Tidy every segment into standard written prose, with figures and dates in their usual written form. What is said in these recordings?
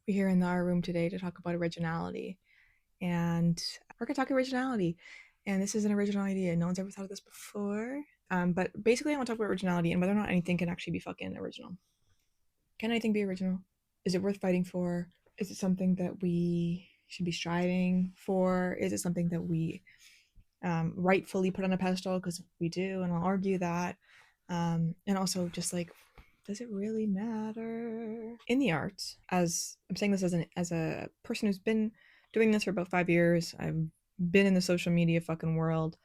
We're here in our room today to talk about originality. And we're going to talk originality. And this is an original idea. No one's ever thought of this before. But basically, I want to talk about originality and whether or not anything can actually be fucking original. Can anything be original? Is it worth fighting for? Is it something that we should be striving for? Is it something that we rightfully put on a pedestal? Because we do, and I'll argue that. And also, just like, does it really matter in the arts? As I'm saying this as a person who's been doing this for about 5 years, I've been in the social media fucking world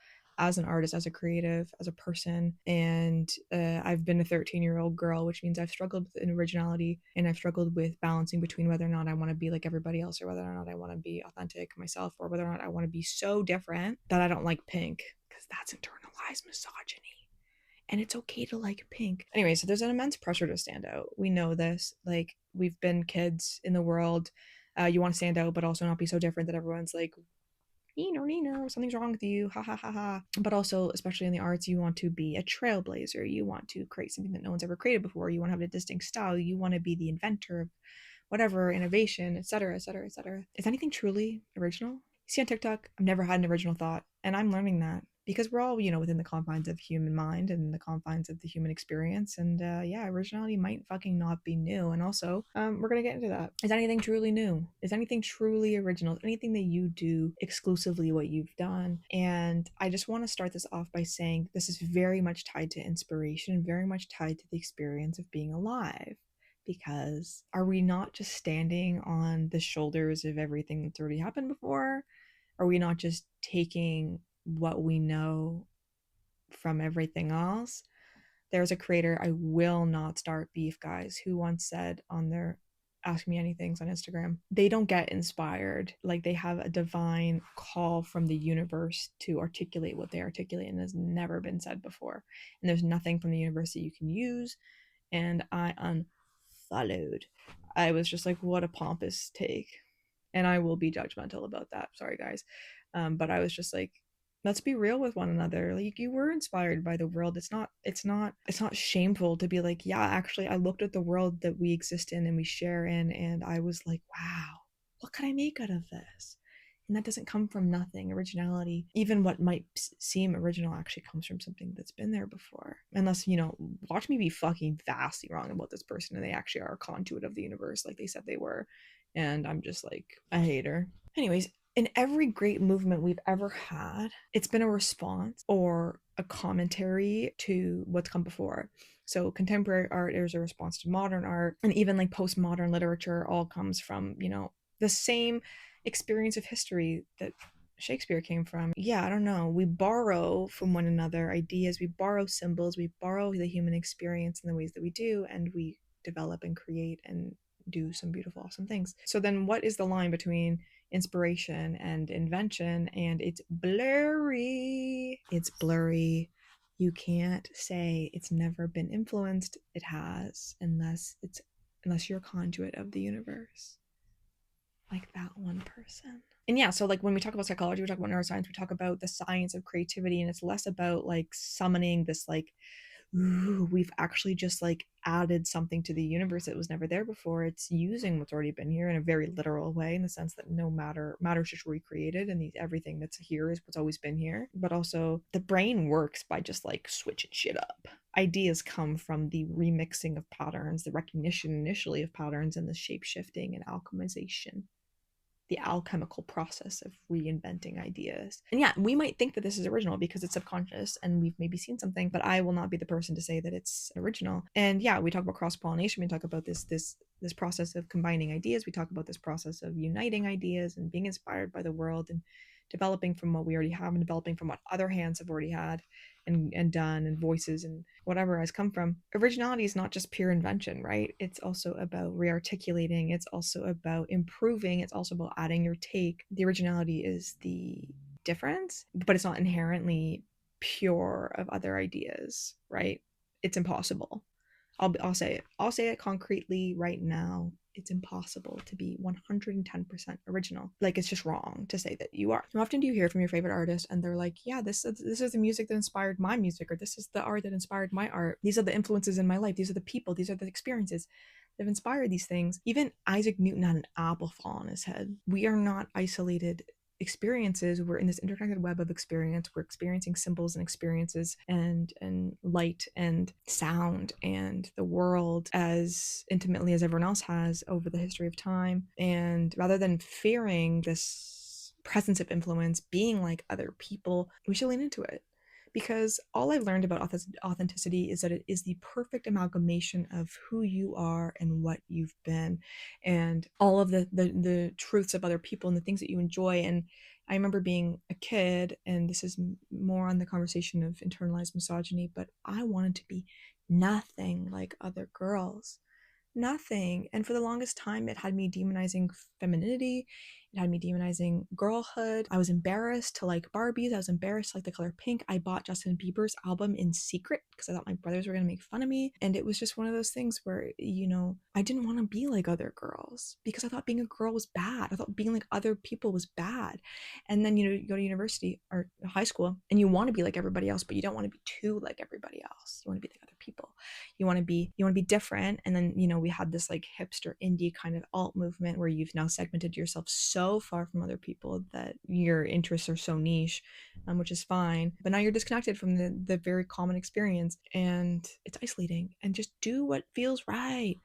as an artist, as a creative, as a person, and I've been a 13-year-old girl, which means I've struggled with originality and I've struggled with balancing between whether or not I want to be like everybody else or whether or not I want to be authentic myself or whether or not I want to be so different that I don't like pink because that's internalized misogyny and it's okay to like pink. Anyway, so there's an immense pressure to stand out. We know this. Like, we've been kids in the world. You want to stand out, but also not be so different that everyone's like, Nino, something's wrong with you, ha ha ha ha. But also, especially in the arts, you want to be a trailblazer. You want to create something that no one's ever created before. You want to have a distinct style. You want to be the inventor of whatever, innovation, etc., etc., etc. Is anything truly original? You see on TikTok, I've never had an original thought, and I'm learning that because we're all, within the confines of human mind and the confines of the human experience. And yeah, originality might fucking not be new. And also, we're gonna get into that. Is anything truly new? Is anything truly original? Is anything that you do exclusively what you've done? And I just want to start this off by saying this is very much tied to inspiration, very much tied to the experience of being alive. Because are we not just standing on the shoulders of everything that's already happened before? Are we not just taking what we know from everything else? There's a creator, I will not start beef, guys, who once said on their Ask Me Anythings on Instagram, they don't get inspired. Like, they have a divine call from the universe to articulate what they articulate, and has never been said before. And there's nothing from the universe that you can use. And I unfollowed. I was just like, what a pompous take. And I will be judgmental about that. Sorry, guys. But I was just like, let's be real with one another. Like, you were inspired by the world. It's not shameful to be like, yeah, actually I looked at the world that we exist in and we share in, and I was like, wow, what could I make out of this? And that doesn't come from nothing. Originality, even what might seem original, actually comes from something that's been there before. Unless, watch me be fucking vastly wrong about this person and they actually are a conduit of the universe like they said they were. And I'm just like a hater. Anyways, in every great movement we've ever had, it's been a response or a commentary to what's come before. So contemporary art is a response to modern art, and even like postmodern literature all comes from, the same experience of history that Shakespeare came from. Yeah, I don't know. We borrow from one another ideas, we borrow symbols, we borrow the human experience in the ways that we do, and we develop and create and do some beautiful, awesome things. So then what is the line between inspiration and invention? And it's blurry. It's blurry. You can't say it's never been influenced. It has, unless you're a conduit of the universe, like that one person. And yeah, so like when we talk about psychology, we talk about neuroscience, we talk about the science of creativity, and it's less about like summoning this like, ooh, we've actually just like added something to the universe that was never there before. It's using what's already been here in a very literal way, in the sense that no matter's just recreated, and everything that's here is what's always been here. But also the brain works by just like switching shit up. Ideas come from the remixing of patterns, the recognition initially of patterns, and the shape shifting and alchemization, the alchemical process of reinventing ideas. And yeah, we might think that this is original because it's subconscious and we've maybe seen something, but I will not be the person to say that it's original. And yeah, we talk about cross-pollination, we talk about this process of combining ideas, we talk about this process of uniting ideas and being inspired by the world and developing from what we already have and developing from what other hands have already had and done, and voices and whatever has come from. Originality is not just pure invention, right? It's also about rearticulating, it's also about improving, it's also about adding your take. The originality is the difference, but it's not inherently pure of other ideas, right? It's impossible. I'll say it concretely right now. It's impossible to be 110% original. Like, it's just wrong to say that you are. How often do you hear from your favorite artist and they're like, yeah, this is the music that inspired my music, or this is the art that inspired my art. These are the influences in my life. These are the people. These are the experiences. have inspired these things. Even Isaac Newton had an apple fall on his head. We are not isolated experiences. We're in this interconnected web of experience. We're experiencing symbols and experiences and light and sound and the world as intimately as everyone else has over the history of time. And rather than fearing this presence of influence being like other people, we should lean into it. Because all I've learned about authenticity is that it is the perfect amalgamation of who you are and what you've been, and all of the truths of other people and the things that you enjoy. And I remember being a kid, and this is more on the conversation of internalized misogyny, but I wanted to be nothing like other girls. Nothing. And for the longest time, it had me demonizing femininity. It had me demonizing girlhood. I was embarrassed to like Barbies. I was embarrassed to like the color pink. I bought Justin Bieber's album in secret because I thought my brothers were going to make fun of me. And it was just one of those things where, I didn't want to be like other girls because I thought being a girl was bad. I thought being like other people was bad. And then, you go to university or high school and you want to be like everybody else, but you don't want to be too like everybody else. You want to be like other people. You want to be different. And then, we had this like hipster indie kind of alt movement where you've now segmented yourself so far from other people that your interests are so niche, which is fine. But now you're disconnected from the very common experience, and it's isolating. And just do what feels right.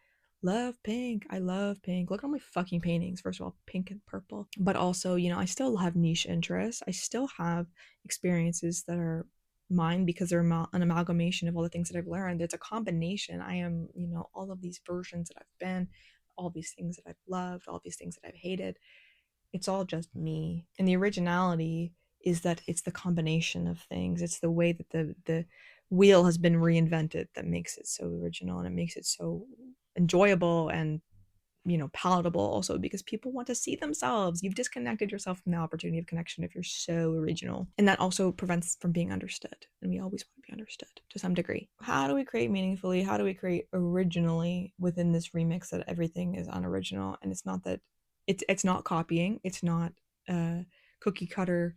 Love pink. I love pink. Look at all my fucking paintings. First of all, pink and purple. But also, I still have niche interests. I still have experiences that are mine because they're an amalgamation of all the things that I've learned. It's a combination. I am, all of these versions that I've been, all these things that I've loved, all these things that I've hated. It's all just me. And the originality is that it's the combination of things. It's the way that the wheel has been reinvented that makes it so original, and it makes it so enjoyable and palatable also, because people want to see themselves. You've disconnected yourself from the opportunity of connection if you're so original. And that also prevents from being understood. And we always want to be understood to some degree. How do we create meaningfully? How do we create originally within this remix that everything is unoriginal? And it's not that it's not copying. It's not cookie cutter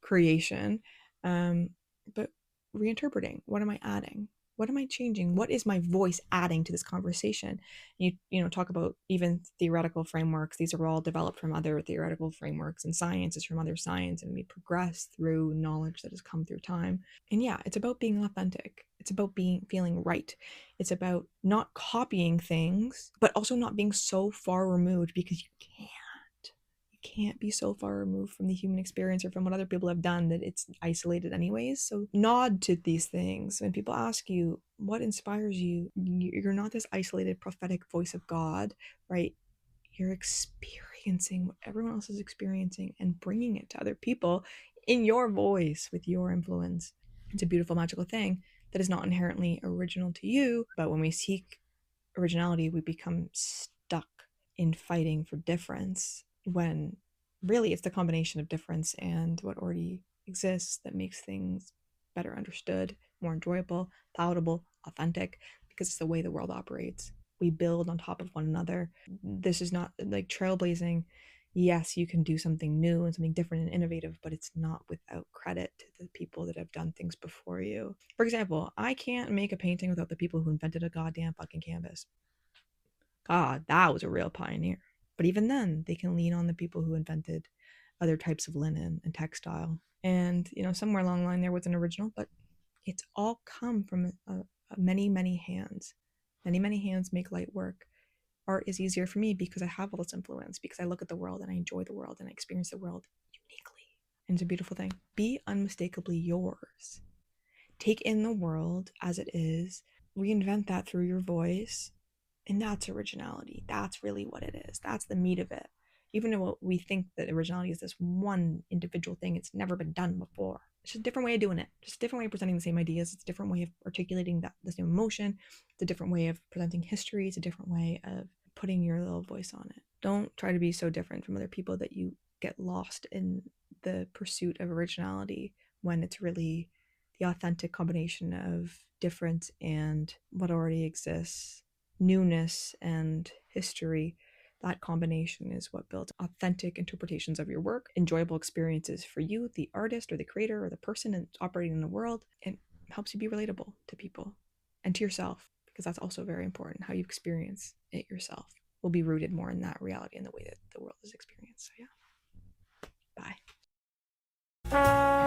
creation, but reinterpreting. What am I adding? What am I changing? What is my voice adding to this conversation? You talk about even theoretical frameworks. These are all developed from other theoretical frameworks, and science is from other science, and we progress through knowledge that has come through time. And yeah, it's about being authentic. It's about feeling right. It's about not copying things, but also not being so far removed, because you can't be so far removed from the human experience or from what other people have done that it's isolated anyways. So nod to these things. When people ask you what inspires you, you're not this isolated prophetic voice of God, right? You're experiencing what everyone else is experiencing and bringing it to other people in your voice with your influence. It's a beautiful, magical thing that is not inherently original to you. But when we seek originality, we become stuck in fighting for difference, when really it's the combination of difference and what already exists that makes things better understood, more enjoyable, palatable, authentic, because it's the way the world operates. We build on top of one another. This is not like trailblazing. Yes, you can do something new and something different and innovative, but it's not without credit to the people that have done things before you. For example, I can't make a painting without the people who invented a goddamn fucking canvas. God, that was a real pioneer. But even then, they can lean on the people who invented other types of linen and textile. And, somewhere along the line there was an original, but it's all come from many, many hands. Many, many hands make light work. Art is easier for me because I have all this influence, because I look at the world and I enjoy the world and I experience the world uniquely. And it's a beautiful thing. Be unmistakably yours. Take in the world as it is, reinvent that through your voice, and that's originality. That's really what it is. That's the meat of it. Even though we think that originality is this one individual thing, it's never been done before. It's just a different way of doing it. Just a different way of presenting the same ideas. It's a different way of articulating the same emotion. It's a different way of presenting history. It's a different way of putting your little voice on it. Don't try to be so different from other people that you get lost in the pursuit of originality, when it's really the authentic combination of difference and what already exists. Newness and history, that combination is what builds authentic interpretations of your work, enjoyable experiences for you, the artist or the creator or the person operating in the world. It helps you be relatable to people and to yourself. because that's also very important. How you experience it yourself will be rooted more in that reality and the way that the world is experienced. So yeah, bye.